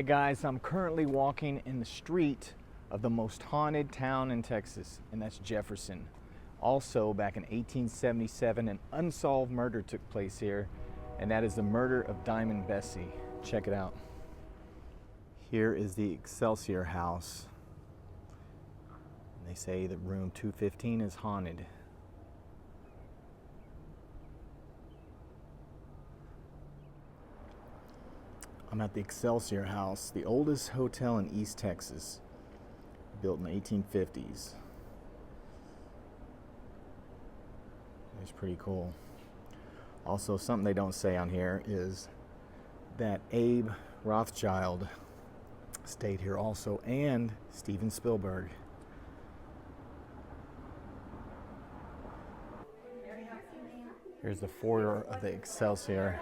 Hey guys, I'm currently walking in the street of the most haunted town in Texas, and that's Jefferson. Also, back in 1877, an unsolved murder took place here, and that is the murder of Diamond Bessie. Check it out. Here is the Excelsior house. And they say that room 215 is haunted. I'm at the Excelsior house, the oldest hotel in East Texas, built in the 1850s. It's pretty cool. Also, something they don't say on here is that Abe Rothschild stayed here also, and Steven Spielberg. Here's the foyer of the Excelsior,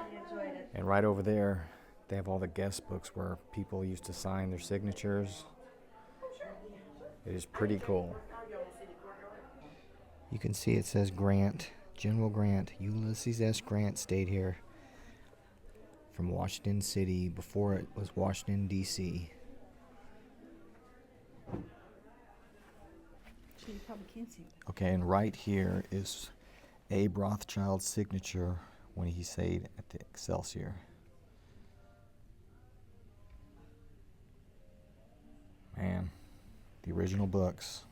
and right over there they have all the guest books where people used to sign their signatures. It is pretty cool. You can see it says Grant, General Grant, Ulysses S. Grant stayed here from Washington City before it was Washington, D.C. You probably can't see it. Okay, and right here is Abe Rothschild's signature when he stayed at the Excelsior. Man, the original books.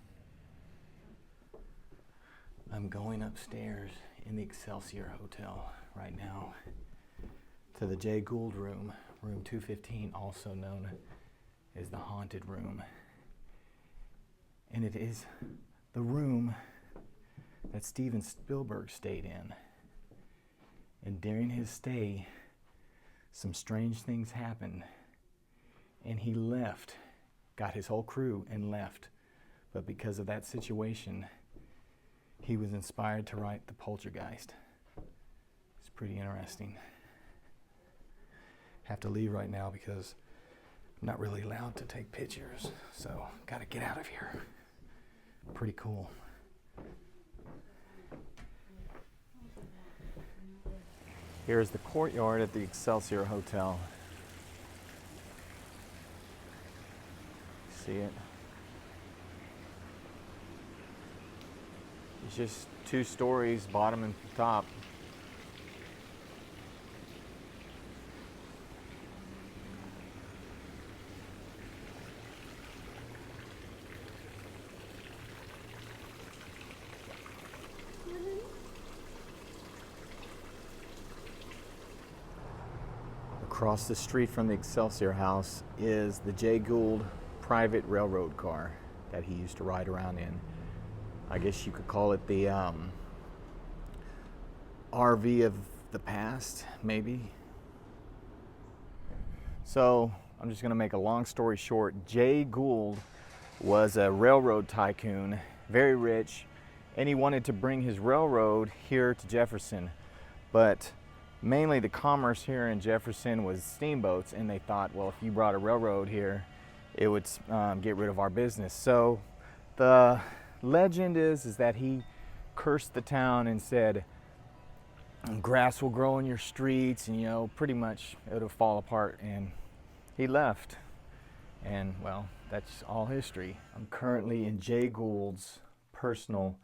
I'm going upstairs in the Excelsior Hotel right now to the J. Gould room, room 215, also known as the haunted room. And it is the room that Steven Spielberg stayed in. And during his stay, some strange things happened. And he left, got his whole crew and left. But because of that situation, he was inspired to write The Poltergeist. It's pretty interesting. Have to leave right now because I'm not really allowed to take pictures. So, gotta get out of here. Pretty cool. Here's the courtyard at the Excelsior Hotel. See it? It's just 2 stories, bottom and top. Across the street from the Excelsior house is the Jay Gould private railroad car that he used to ride around in. I guess you could call it the RV of the past, maybe. So I'm just going to make a long story short. Jay Gould was a railroad tycoon, very rich, and he wanted to bring his railroad here to Jefferson. But mainly the commerce here in Jefferson was steamboats, and they thought, well, if you brought a railroad here, it would get rid of our business. So the legend is that he cursed the town and said, grass will grow in your streets, and pretty much it'll fall apart, and he left. And well, that's all history. I'm currently in Jay Gould's personal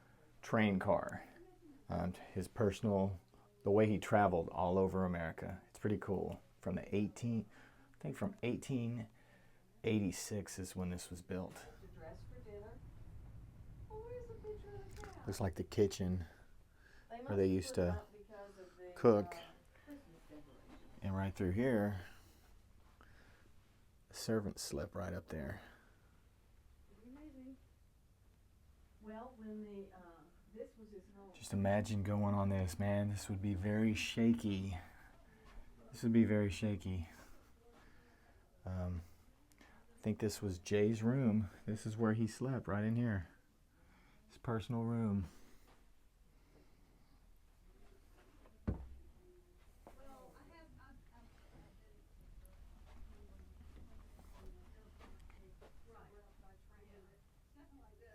train car. His personal, the way he traveled all over America. It's pretty cool. From 1886 is when this was built. Looks like the kitchen where they used to cook. And right through here, a servant slip right up there. Just imagine going on this, man. This would be very shaky. This would be very shaky. I think this was Jay's room. This is where he slept, right in here. His personal room.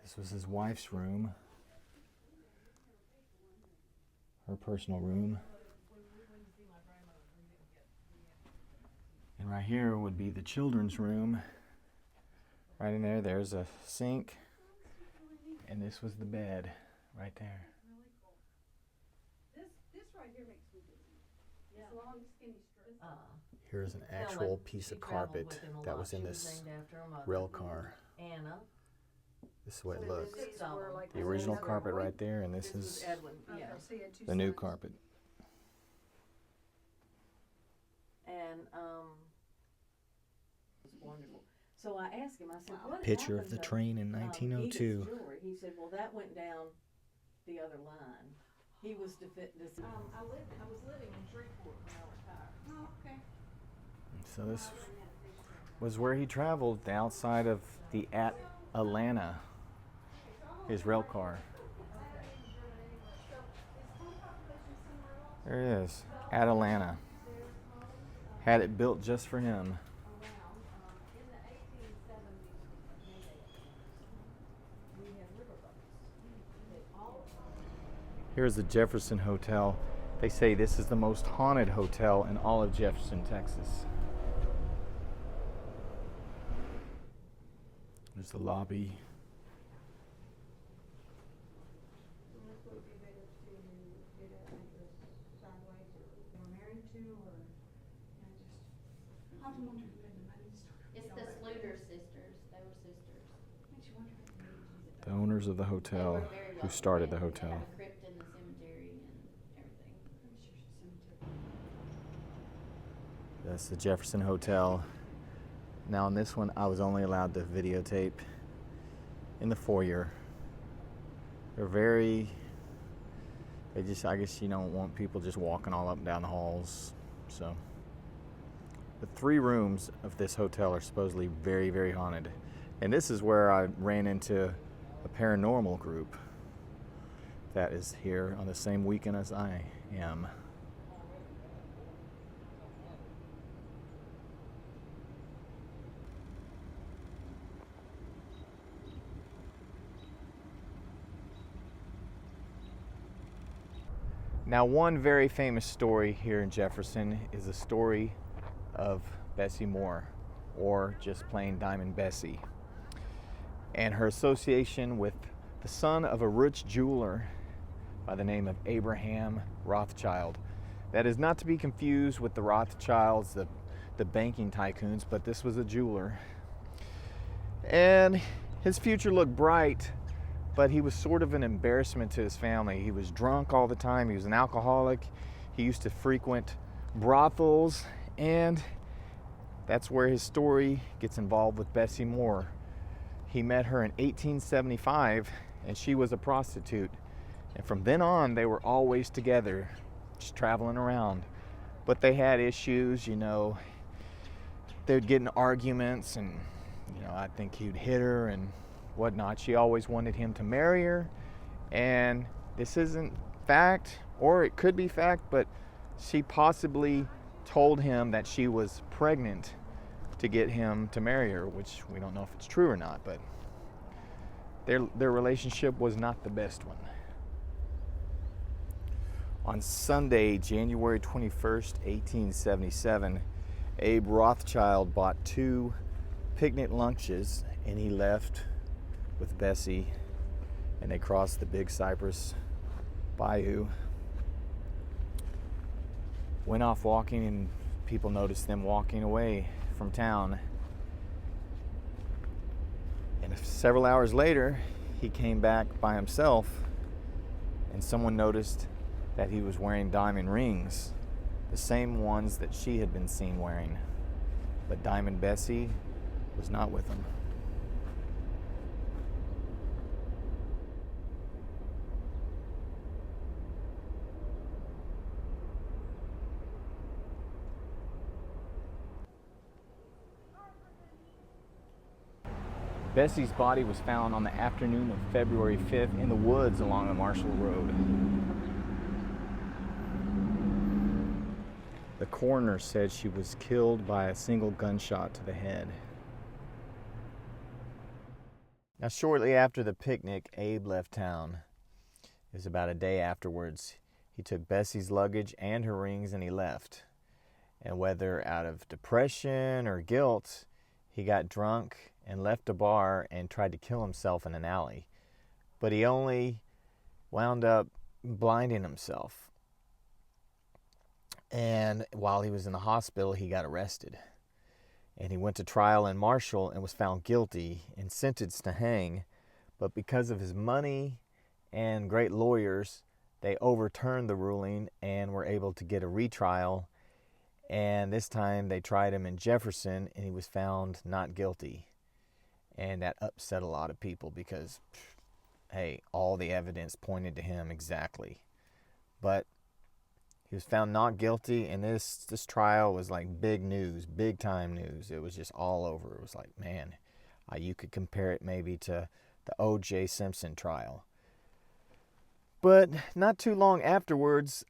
This was his wife's room. Her personal room. Right here would be the children's room. Right in there, there's a sink. And this was the bed right there. Really cool. This right here makes me dizzy. Yeah. This long, skinny strip. Here's an actual piece of carpet that was in this rail car. Anna. This is what it looks. Like The original carpet right there, and this is Edwin. okay, Yeah. so you had two the new sons. carpet. And it's wonderful. So I asked him, I said, what Picture of happened the to, train in Edith's 1902. jewelry? He said, well, that went down the other line. He was I was living in Shreveport when I retired. Oh, okay. So this was where he traveled, the outside of the Atlanta, his rail car. There it is, Atlanta. Had it built just for him. Here's the Jefferson Hotel. They say this is the most haunted hotel in all of Jefferson, Texas. There's the lobby. It's the Sluter sisters. They were sisters. The owners of the They hotel, were very who wealthy started the family. They hotel. have a crypt in the cemetery and everything. That's the Jefferson Hotel. Now on this one, I was only allowed to videotape in the foyer. They're very, I guess you don't want people just walking all up and down the halls. So the 3 rooms of this hotel are supposedly very, very haunted. And this is where I ran into a paranormal group that is here on the same weekend as I am. Now, one very famous story here in Jefferson is the story of Bessie Moore, or just plain Diamond Bessie, and her association with the son of a rich jeweler by the name of Abraham Rothschild. That is not to be confused with the Rothschilds, the banking tycoons, but this was a jeweler. And his future looked bright, but he was sort of an embarrassment to his family. He was drunk all the time. He was an alcoholic. He used to frequent brothels, and that's where his story gets involved with Bessie Moore. He met her in 1875, and she was a prostitute. And from then on, they were always together, just traveling around. But they had issues, you know. They would get in arguments, and, you know, I think he'd hit her and whatnot. She always wanted him to marry her, and this isn't fact, or it could be fact, but she possibly told him that she was pregnant to get him to marry her, which we don't know if it's true or not, but their relationship was not the best one. On Sunday, January 21st, 1877, Abe Rothschild bought 2 picnic lunches, and he left with Bessie, and they crossed the Big Cypress Bayou. Went off walking, and people noticed them walking away from town. And several hours later, he came back by himself, and someone noticed that he was wearing diamond rings, the same ones that she had been seen wearing. But Diamond Bessie was not with him. Bessie's body was found on the afternoon of February 5th in the woods along the Marshall Road. The coroner said she was killed by a single gunshot to the head. Now, shortly after the picnic, Abe left town. It was about a day afterwards. He took Bessie's luggage and her rings, and he left. And whether out of depression or guilt, he got drunk and left a bar and tried to kill himself in an alley. But he only wound up blinding himself. And while he was in the hospital, he got arrested. And he went to trial in Marshall and was found guilty and sentenced to hang. But because of his money and great lawyers, they overturned the ruling and were able to get a retrial. And this time they tried him in Jefferson and he was found not guilty. And that upset a lot of people because, hey, all the evidence pointed to him exactly. But he was found not guilty, and this trial was like big news, big time news. It was just all over. It was like, man, you could compare it maybe to the O.J. Simpson trial. But not too long afterwards,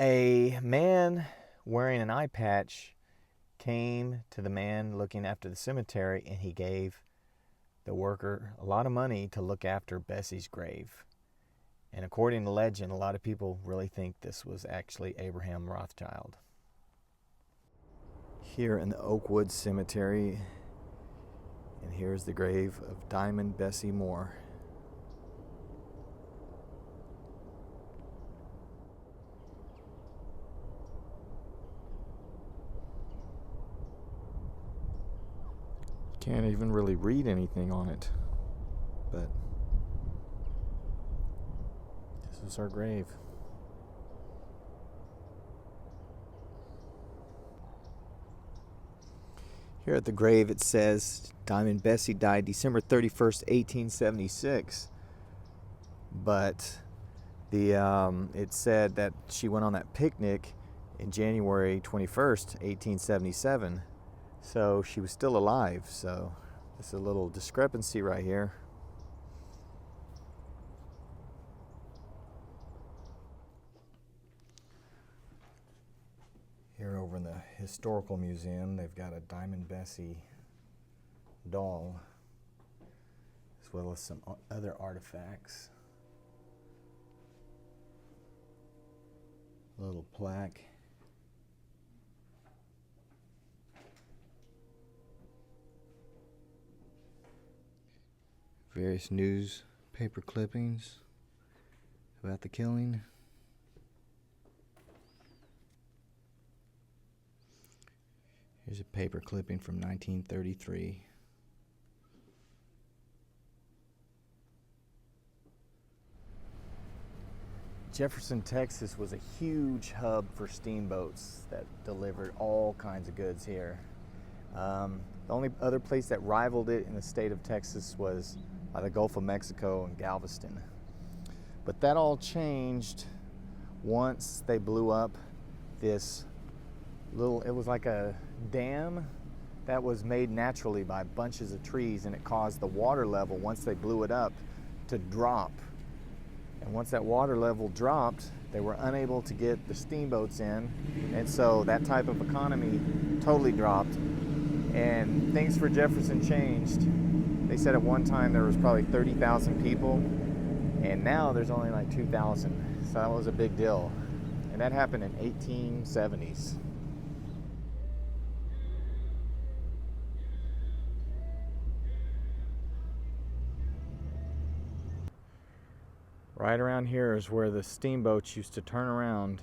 a man wearing an eye patch came to the man looking after the cemetery, and he gave the worker a lot of money to look after Bessie's grave. And according to legend, a lot of people really think this was actually Abraham Rothschild. Here in the Oakwood Cemetery, and here's the grave of Diamond Bessie Murder. Can't even really read anything on it, but this is her grave. Here at the grave it says Diamond Bessie died December 31st, 1876. But it said that she went on that picnic in January 21st, 1877. So she was still alive. So there's a little discrepancy right here. Here over in the Historical Museum, they've got a Diamond Bessie doll, as well as some other artifacts. A little plaque. Various newspaper clippings about the killing. Here's a paper clipping from 1933. Jefferson, Texas was a huge hub for steamboats that delivered all kinds of goods here. The only other place that rivaled it in the state of Texas was by the Gulf of Mexico and Galveston. But that all changed once they blew up this it was like a dam that was made naturally by bunches of trees, and it caused the water level, once they blew it up, to drop. And once that water level dropped, they were unable to get the steamboats in, and so that type of economy totally dropped, and things for Jefferson changed. They said at one time there was probably 30,000 people, and now there's only like 2,000. So that was a big deal, and that happened in 1870s. Right around here is where the steamboats used to turn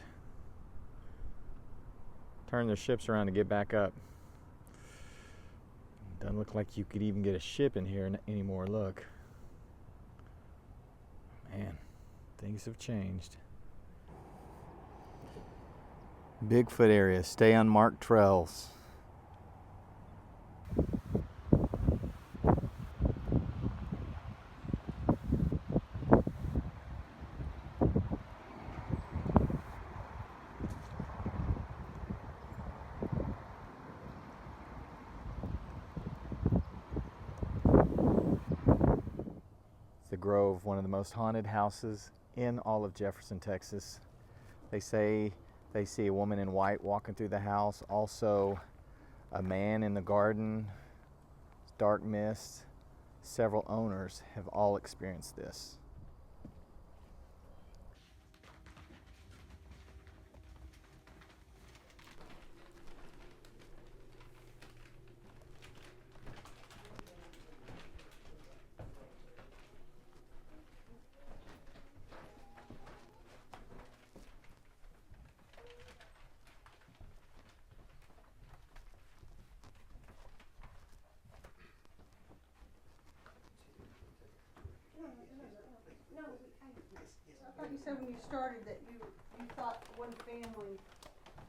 their ships around to get back up. Doesn't look like you could even get a ship in here anymore. Look. Man, things have changed. Bigfoot area, stay on marked trails. The Grove, one of the most haunted houses in all of Jefferson, Texas. They say they see a woman in white walking through the house, also a man in the garden, dark mist. Several owners have all experienced this.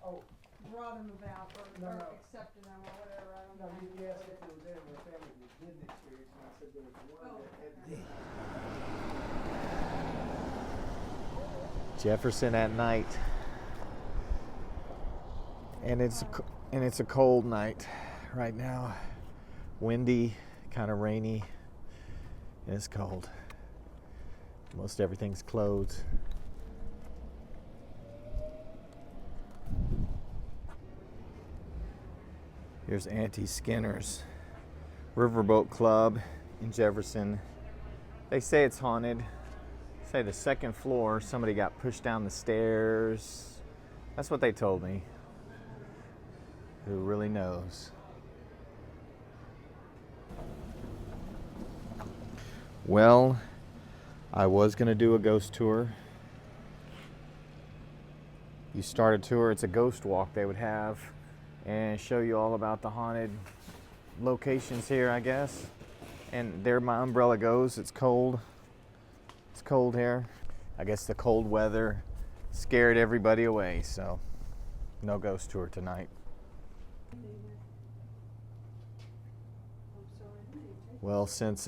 Oh, brought them about or, No, or no. accepted them or whatever, I don't no, know. you asked if there was any of the family that didn't experience, and I said there was one Oh, that had. Jefferson at night, and it's a cold night right now. Windy, kind of rainy, and it's cold. Most everything's closed. Here's Auntie Skinner's Riverboat Club in Jefferson. They say it's haunted. Say the second floor, somebody got pushed down the stairs. That's what they told me. Who really knows? Well, I was gonna do a ghost tour. You start a tour, it's a ghost walk they would have, and show you all about the haunted locations here, I guess. And there my umbrella goes. It's cold. It's cold here. I guess the cold weather scared everybody away, so no ghost tour tonight. Well, since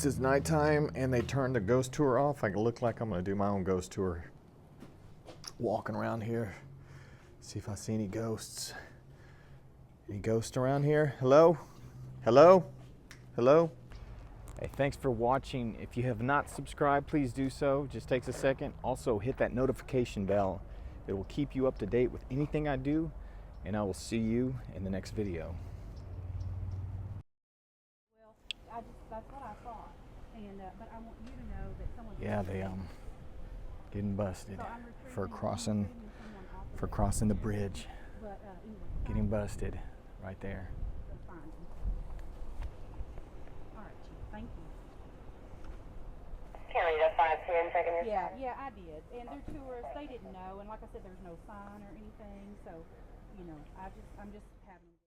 it's nighttime and they turned the ghost tour off, I look like I'm gonna do my own ghost tour. Walking around here, see if I see any ghosts. Any ghosts around here? Hello? Hello? Hello? Hey, thanks for watching. If you have not subscribed, please do so. Just takes a second. Also, hit that notification bell. It will keep you up to date with anything I do, and I will see you in the next video. Well, that's what I thought, and, but I want you to know that someone. Yeah, they getting busted So I'm for retrieving crossing someone off of for it. crossing the bridge. But, anyway. Getting busted right there. Go find them. All right, Chief, thank you. Carry the 510, checking your Yeah, I did. And they're tourists, they didn't know, and like I said, there's no sign or anything, so, I'm just having them.